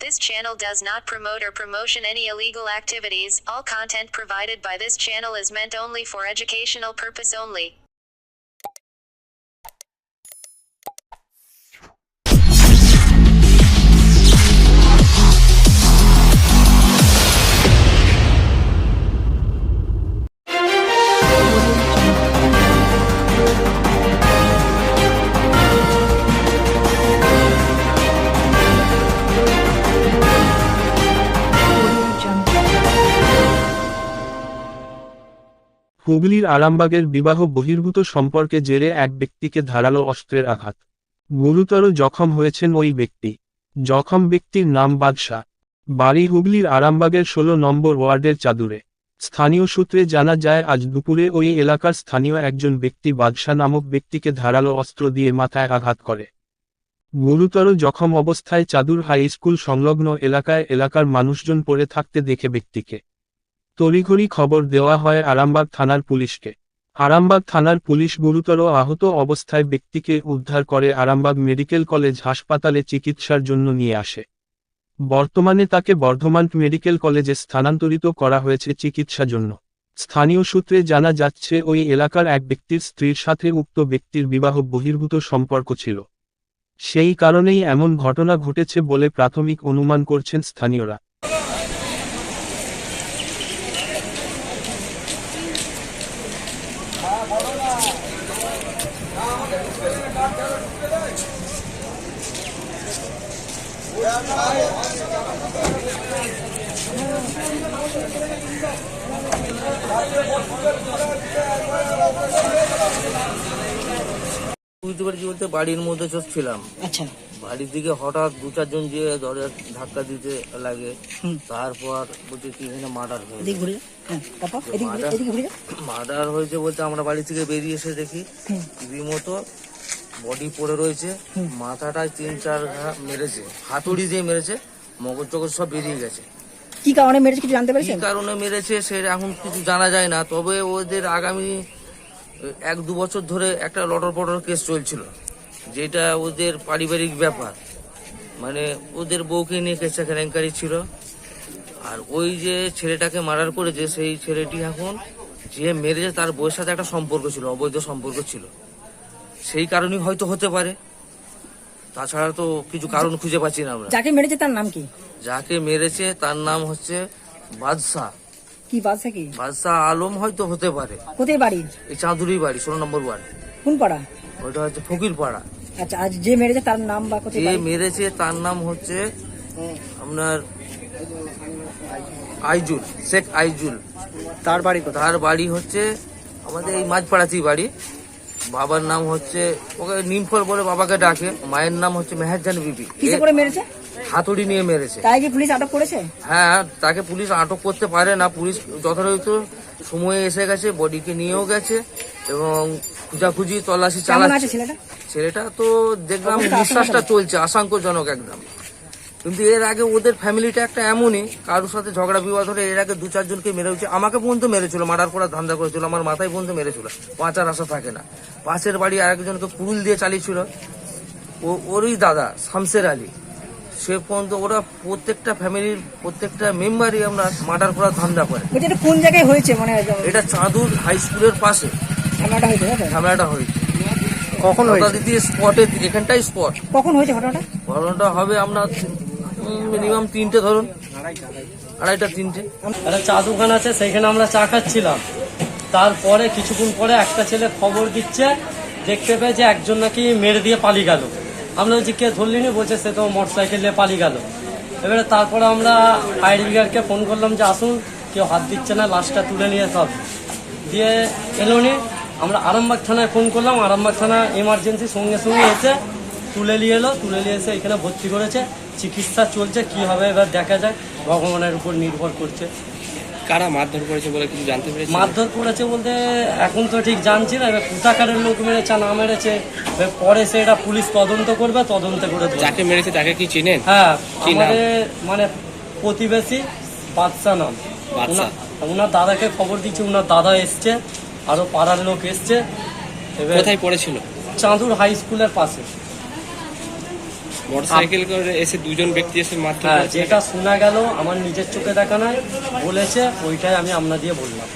This channel does not promote or promotion any illegal activities. All content provided by this channel is meant only for educational purpose only. হুগলির আরামবাগের বিবাহ বহির্ভূত সম্পর্কে জেরে এক ব্যক্তিকে ধারালো অস্ত্রের আঘাত। গুরুতর জখম হয়েছেন ওই ব্যক্তি। জখম ব্যক্তির নাম বাদশা। বাড়ি হুগলির আরামবাগের 16 নম্বর ওয়ার্ডের চাদুরে। স্থানীয় সূত্রে জানা যায় আজ দুপুরে ওই এলাকার স্থানীয় একজন ব্যক্তি বাদশা নামক ব্যক্তিকে ধারালো অস্ত্র দিয়ে মাথায় আঘাত করে। গুরুতর জখম অবস্থায় চাদুর হাই স্কুল সংলগ্ন এলাকার মানুষজন পড়ে থাকতে দেখে ব্যক্তিকে তড়িঘড়ি খবর দেওয়া হয় আরামবাগ থানার পুলিশকে। আরামবাগ থানার পুলিশ গুরুতর আহত অবস্থায় ব্যক্তিকে উদ্ধার করে আরামবাগ মেডিকেল কলেজ হাসপাতালে চিকিৎসার জন্য নিয়ে আসে। বর্তমানে তাকে বর্ধমান মেডিকেল কলেজে স্থানান্তরিত করা হয়েছে চিকিৎসার জন্য। স্থানীয় সূত্রে জানা যাচ্ছে ওই এলাকার এক ব্যক্তির স্ত্রীর সাথে উক্ত ব্যক্তির বিবাহ বহির্ভূত সম্পর্ক ছিল। সেই কারণেই এমন ঘটনা ঘটেছে বলে প্রাথমিক অনুমান করছেন স্থানীয়রা। বুঝতে পারছি বলতে বাড়ির মধ্যে ছিলাম। আচ্ছা, বাড়ির দিকে হঠাৎ 2-4 জন যে দরজা ধাক্কা দিতে লাগে। তারপর বলছে কি এখানে মার্ডার হয়েছে। মার্ডার হয়েছে বলতে আমরা বাড়ি থেকে বেরিয়ে এসে দেখি রীতিমতো বডি পড়ে রয়েছে। মাথাটায় 3-4 ঘা মেরেছে, হাতুড়ি দিয়ে মেরেছে, মগজ টগজ সব বেরিয়ে গেছে। কি কারণে মেরেছে কিছু জানতে পেরেছেন? কি কারণে মেরেছে সেটা এখন কিছু জানা যায় না। তবে ওদের আগামী 1-2 বছর ধরে একটা লটর পটর কেস চলছিল, যেটা ওদের পারিবারিক ব্যাপার। মানে ওদের বউকে নিয়ে কেসটা কেলেঙ্কারি ছিল। আর ওই যে ছেলেটাকে মার্ডার করেছে সেই ছেলেটি এখন যে মেরেছে তার বউয়ের সাথে একটা সম্পর্ক ছিল, অবৈধ সম্পর্ক ছিল। সেই কারণেই হয়তো হতে পারে, তাছাড়া তো কিছু কারণ খুঁজে পাচ্ছি না আমরা। যাকে মেরেছে তার নাম কি? যাকে মেরেছে তার নাম হচ্ছে বাদশা। কি বাদশা? কি বাদশা আলম হয়তো হতে পারে। কোথায় বাড়ি? এই চাঁদুরি বাড়ি, 16 নম্বর ওয়ার্ড। কোন পাড়া? ওইটা হচ্ছে ফকির পাড়া। আচ্ছা, আজ যে মেরেছে তার নাম বা কোথায় যে বাড়ি? মেরেছে তার নাম হচ্ছে আপনার আইজুল, শেখ আইজুল। তার বাড়ি কোথায়? তার বাড়ি হচ্ছে আমাদের এই মাঝপাড়াতেই বাড়ি। বাবার নাম হচ্ছে, ওকে নিমফল বলে বাবাকে ডাকে। মায়ের নাম হচ্ছে মেহেরজান বিবি। কিসে করে মেরেছে? হাতুড়ি নিয়ে মেরেছে। তাই কি পুলিশ আটক করেছে? হ্যাঁ, তাকে পুলিশ আটক করতে পারে না। পুলিশ যথাযথ সময়ে এসে গেছে, বডিকে নিয়েও গেছে এবং খোঁজাখুঁজি তল্লাশি চালাচ্ছে। ছেলেটা তো দেখলাম নিঃশ্বাসটা চলছে, আশঙ্কাজনক একদম। কিন্তু এর আগে ওদের ফ্যামিলিটা একটা এমনই, কারোর সাথে ঝগড়া বিবাদ হলে এর আগে 2-4 জনকে মেরেছে। আমাকে পর্যন্ত মেরেছিল, মার্ডার করার ধান্দা করেছিল, আমার মাথায় পর্যন্ত মেরেছিল। বাঁচার আশা থাকে না। পাশের বাড়ি আরেকজনকে কুড়ুল দিয়ে চালিয়েছিল, ওরই দাদা শামসের আলী। সে পর্যন্ত ওরা প্রত্যেকটা ফ্যামিলির প্রত্যেকটা মেম্বারই আমরা মার্ডার করার ধান্দা করে। এটা কোন জায়গায় হয়েছে? মানে এটা চাঁদুর হাই স্কুলের পাশে ঝামেলাটা হয়েছে। কখন হয়েছে? দিদি স্পটে, এখানটাই স্পট। কখন হয়েছে ঘটনাটা? ঘটনাটা হবে আমরা মিনিমাম 3টে, ধরুন 2:30-3টে। একটা চা দোকান আছে, সেইখানে আমরা চা খাচ্ছিলাম। তারপরে কিছুক্ষণ পরে একটা ছেলে খবর দিচ্ছে, দেখতে পেয়ে যে একজন নাকি মেরে দিয়ে পালিয়ে গেল। আমরা বলছি কে ধরলিনি, বলছে সে তো মোটরসাইকেল নিয়ে পালিয়ে গেল। এবারে তারপরে আমরা ফায়ার ব্রিগেডকে ফোন করলাম যে আসুন, কেউ হাত দিচ্ছে না, লাশটা তুলে নিয়ে সব দিয়ে এলোনি। আমরা আরামবাগ থানায় ফোন করলাম, আরামবাগ থানা এমার্জেন্সি সঙ্গে সঙ্গে এসে তুলে নিয়ে এলো। তুলে নিয়ে এসে এখানে ভর্তি করেছে, চিকিৎসা চলছে। কি হবে এবার দেখা যাক, ভগবানের উপর নির্ভর করছে। কারা মারধর করেছে বলে কিছু জানতে পেরেছি? মারধর করেছে বলতে এখন তো ঠিক জানছি না, এবার কোথাকারের লোক মেরেছে না মেরেছে পরে সেটা পুলিশ তদন্ত করবে, তদন্ত করে। যাকে মেরেছে তাকে কি চিনেন? হ্যাঁ, আমাদের মানে প্রতিবেশী বাদশা নাম। ওনার দাদাকে খবর দিচ্ছি, ওনার দাদা এসছে, আরো পাড়ার লোক এসছে। কোথায় পড়েছিল? চাঁদুর হাই স্কুলের পাশে। মোটরসাইকেল করে এসে দুজন ব্যক্তি এসে মারধর হ্যাঁ, করেছে? যেটা শোনা গেল আমার নিজের চোখে দেখা নয়, বলেছে ওইটাই আমি আপনার দিয়ে বললাম।